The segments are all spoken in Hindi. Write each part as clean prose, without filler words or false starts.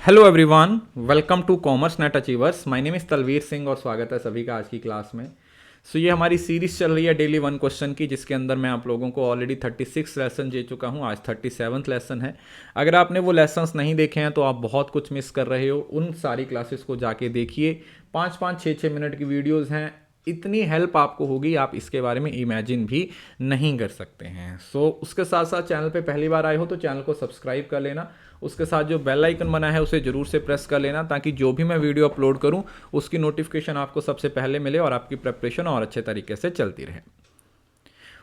Hello everyone, welcome to Commerce Net Achievers. My name is Talvir Singh और स्वागत है सभी का आज की क्लास में। ये हमारी सीरीज चल रही है डेली वन क्वेश्चन की, जिसके अंदर मैं आप लोगों को ऑलरेडी 36 लेसन दे चुका हूँ। आज 37th लेसन है। अगर आपने वो लेसन्स नहीं देखे हैं तो आप बहुत कुछ मिस कर रहे हो। उन सारी क्लासेस को जाके देखिए। 5-5, 6-6 मिनट की वीडियोज़ हैं। इतनी हेल्प आपको होगी, आप इसके बारे में इमेजिन भी नहीं कर सकते हैं। उसके साथ साथ चैनल पे पहली बार आए हो तो चैनल को सब्सक्राइब कर लेना। उसके साथ जो बेल आइकन बना है उसे ज़रूर से प्रेस कर लेना, ताकि जो भी मैं वीडियो अपलोड करूं उसकी नोटिफिकेशन आपको सबसे पहले मिले और आपकी प्रिपरेशन और अच्छे तरीके से चलती रहे।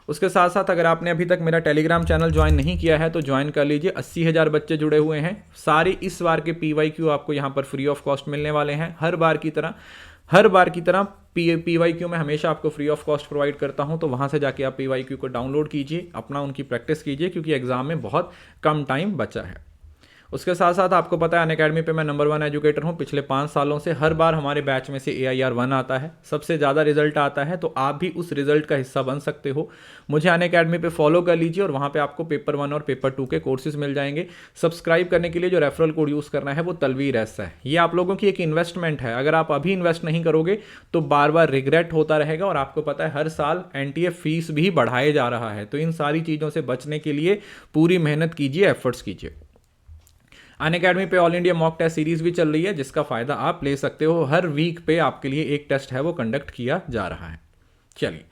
उसके साथ साथ अगर आपने अभी तक मेरा टेलीग्राम चैनल ज्वाइन नहीं किया है तो ज्वाइन कर लीजिए। 80,000 बच्चे जुड़े हुए हैं। सारे इस बार के PYQ आपको यहाँ पर फ्री ऑफ कॉस्ट मिलने वाले हैं। हर बार की तरह PYQ में हमेशा आपको फ्री ऑफ कॉस्ट प्रोवाइड करता हूं, तो वहां से जाके आप PYQ को डाउनलोड कीजिए, अपना उनकी प्रैक्टिस कीजिए, क्योंकि एग्जाम में बहुत कम टाइम बचा है। उसके साथ साथ आपको पता है अनअकैडमी पे मैं नंबर 1 एजुकेटर हूँ पिछले 5 सालों से। हर बार हमारे बैच में से AIR 1 आता है, सबसे ज़्यादा रिजल्ट आता है, तो आप भी उस रिजल्ट का हिस्सा बन सकते हो। मुझे अनअकैडमी पे फॉलो कर लीजिए और वहाँ पे आपको पेपर 1 और पेपर 2 के कोर्सेज मिल जाएंगे। सब्सक्राइब करने के लिए जो रेफरल कोड यूज़ करना है वो तलवीर एस है। ये आप लोगों की एक इन्वेस्टमेंट है। अगर आप अभी इन्वेस्ट नहीं करोगे तो बार बार रिग्रेट होता रहेगा। और आपको पता है हर साल NTA फीस भी बढ़ाए जा रहा है, तो इन सारी चीज़ों से बचने के लिए पूरी मेहनत कीजिए, एफर्ट्स कीजिए। अनअकैडमी पे all India mock test series भी चल रही है, जिसका फायदा आप ले सकते हो। हर वीक पे आपके लिए एक टेस्ट है वो कंडक्ट किया जा रहा है। चलिए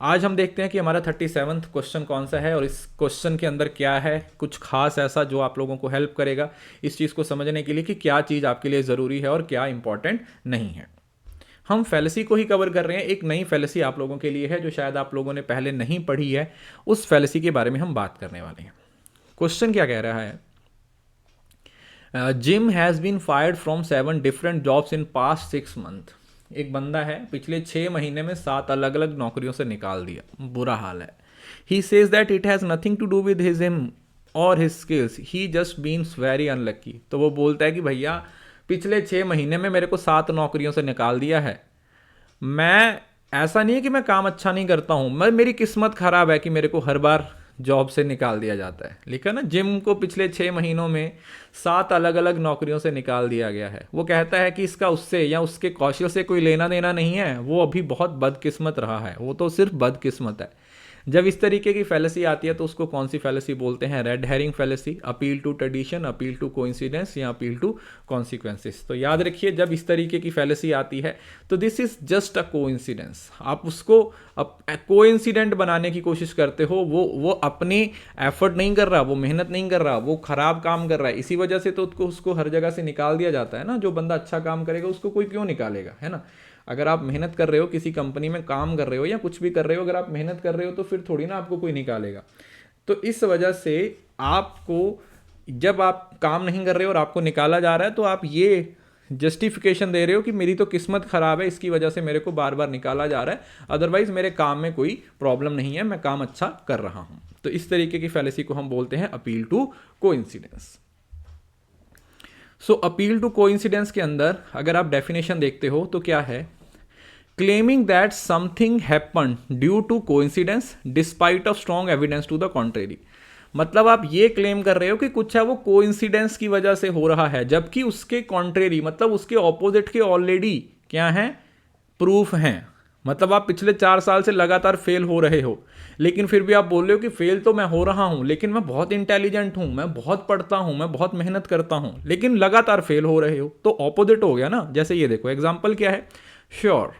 आज हम देखते हैं कि हमारा 37th क्वेश्चन कौन सा है और इस क्वेश्चन के अंदर क्या है कुछ खास ऐसा जो आप लोगों को हेल्प करेगा इस चीज़ को समझने के लिए कि क्या चीज़ आपके लिए ज़रूरी है और क्या इंपॉर्टेंट नहीं है। हम फैलेसी को ही कवर कर रहे हैं। एक नई फैलेसी आप लोगों के लिए है जो शायद आप लोगों ने पहले नहीं पढ़ी है। उस फैलेसी के बारे में हम बात करने वाले हैं। क्वेश्चन क्या कह रहा है? Jim has been fired from 7 different jobs in past 6 month. एक बंदा है पिछले 6 महीने में 7 अलग अलग नौकरियों से निकाल दिया। बुरा हाल है। He says that it has nothing to do with his him और his skills, he just beens very unlucky. तो वो बोलता है कि भैया पिछले 6 महीने में मेरे को 7 नौकरियों से निकाल दिया है। मैं ऐसा नहीं है कि मैं काम अच्छा नहीं करता हूँ, मेरी किस्मत खराब है कि मेरे को हर बार जॉब से निकाल दिया जाता है। लिखा ना, जिम को पिछले 6 महीनों में 7 अलग अलग नौकरियों से निकाल दिया गया है। वो कहता है कि इसका उससे या उसके कौशल से कोई लेना देना नहीं है, वो अभी बहुत बदकिस्मत रहा है, वो तो सिर्फ बदकिस्मत है। जब इस तरीके की फैलेसी आती है तो उसको कौन सी फैलेसी बोलते हैं? Red herring fallacy, appeal to tradition, appeal to coincidence या अपील टू कॉन्सिक्वेंसेस। तो याद रखिए, जब इस तरीके की फैलेसी आती है तो this is just a coincidence. आप उसको कोइंसिडेंट बनाने की कोशिश करते हो। वो अपनी एफर्ट नहीं कर रहा, वो मेहनत नहीं कर रहा, वो खराब काम कर रहा है, इसी वजह से तो उसको हर जगह से निकाल दिया जाता है ना। जो बंदा अच्छा काम करेगा उसको कोई क्यों निकालेगा, है ना। अगर आप मेहनत कर रहे हो, किसी कंपनी में काम कर रहे हो या कुछ भी कर रहे हो, अगर आप मेहनत कर रहे हो तो फिर थोड़ी ना आपको कोई निकालेगा। तो इस वजह से आपको, जब आप काम नहीं कर रहे हो और आपको निकाला जा रहा है, तो आप ये जस्टिफिकेशन दे रहे हो कि मेरी तो किस्मत खराब है, इसकी वजह से मेरे को बार बार निकाला जा रहा है, अदरवाइज मेरे काम में कोई प्रॉब्लम नहीं है, मैं काम अच्छा कर रहा हूं। तो इस तरीके की फैलेसी को हम बोलते हैं appeal to coincidence. Appeal to coincidence के अंदर अगर आप डेफिनेशन देखते हो तो क्या है? Claiming that something happen due to coincidence despite of strong evidence to the contrary. मतलब आप ये क्लेम कर रहे हो कि कुछ है वो कोइंसिडेंस की वजह से हो रहा है, जबकि उसके कॉन्ट्रेरी मतलब उसके ऑपोजिट के ऑलरेडी क्या है? प्रूफ हैं। मतलब आप पिछले 4 साल से लगातार फेल हो रहे हो, लेकिन फिर भी आप बोल रहे हो कि फेल तो मैं हो रहा हूं, लेकिन मैं बहुत इंटेलिजेंट हूं, मैं बहुत पढ़ता हूं, मैं बहुत मेहनत करता हूं, लेकिन लगातार फेल हो रहे हो। तो ऑपोजिट हो गया ना। जैसे ये देखो, एग्जाम्पल क्या है? Sure,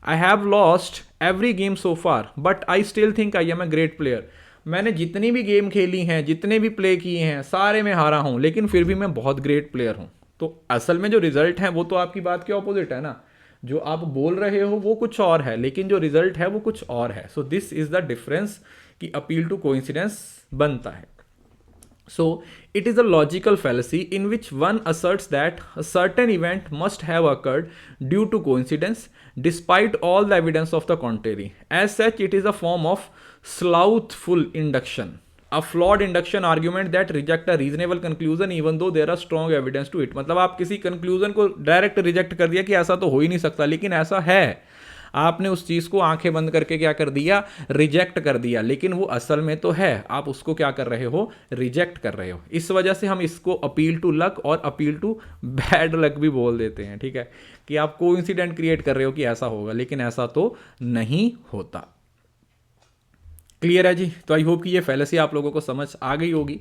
I have lost every game so far but I still think I am a great player. मैंने जितनी भी गेम खेली हैं, जितने भी प्ले किए हैं, सारे में हारा हूं, लेकिन फिर भी मैं बहुत ग्रेट प्लेयर हूं। तो असल में जो रिजल्ट है वो तो आपकी बात के ऑपोजिट है ना। जो आप बोल रहे हो वो कुछ और है, लेकिन जो रिजल्ट है वो कुछ और है। So this is the difference कि अपील टू कोइंसिडेंस बनता है। So, it is a logical fallacy in which one asserts that a certain event must have occurred due to coincidence, despite all the evidence of the contrary. As such, it is a form of slothful induction, a flawed induction argument that reject a reasonable conclusion even though there are strong evidence to it. मतलब आप किसी conclusion को direct reject कर दिया कि ऐसा तो हो ही नहीं सकता, लेकिन ऐसा है। आपने उस चीज़ को आंखें बंद करके क्या कर दिया, रिजेक्ट कर दिया, लेकिन वो असल में तो है, आप उसको क्या कर रहे हो, रिजेक्ट कर रहे हो। इस वजह से हम इसको अपील टू लक और अपील टू बैड लक भी बोल देते हैं, ठीक है, कि आप कोइंसिडेंट क्रिएट कर रहे हो कि ऐसा होगा, लेकिन ऐसा तो नहीं होता। क्लियर है जी? तो आई होप कि ये फैलेसी आप लोगों को समझ आ गई होगी।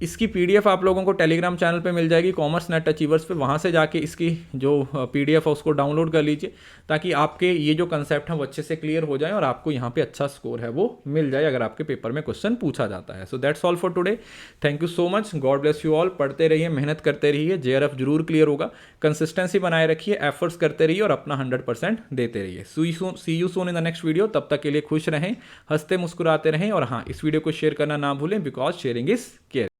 इसकी पीडीएफ आप लोगों को टेलीग्राम चैनल पे मिल जाएगी, कॉमर्स नेट अचीवर्स पे, वहाँ से जाके इसकी जो पीडीएफ है उसको डाउनलोड कर लीजिए, ताकि आपके ये जो कंसेप्ट हैं वो अच्छे से क्लियर हो जाए और आपको यहाँ पे अच्छा स्कोर है वो मिल जाए अगर आपके पेपर में क्वेश्चन पूछा जाता है। So that's all for today, thank you so much, God bless you all. पढ़ते रहिए, मेहनत करते रहिए, जेआरएफ जरूर क्लियर होगा, कंसिस्टेंसी बनाए रखिए, एफर्ट्स करते रहिए और अपना 100% देते रहिए। See you soon in the next video, तब तक के लिए खुश रहें, हंसते मुस्कुराते रहें, और हाँ, इस वीडियो को शेयर करना ना भूलें, बिकॉज शेयरिंग इज केयर।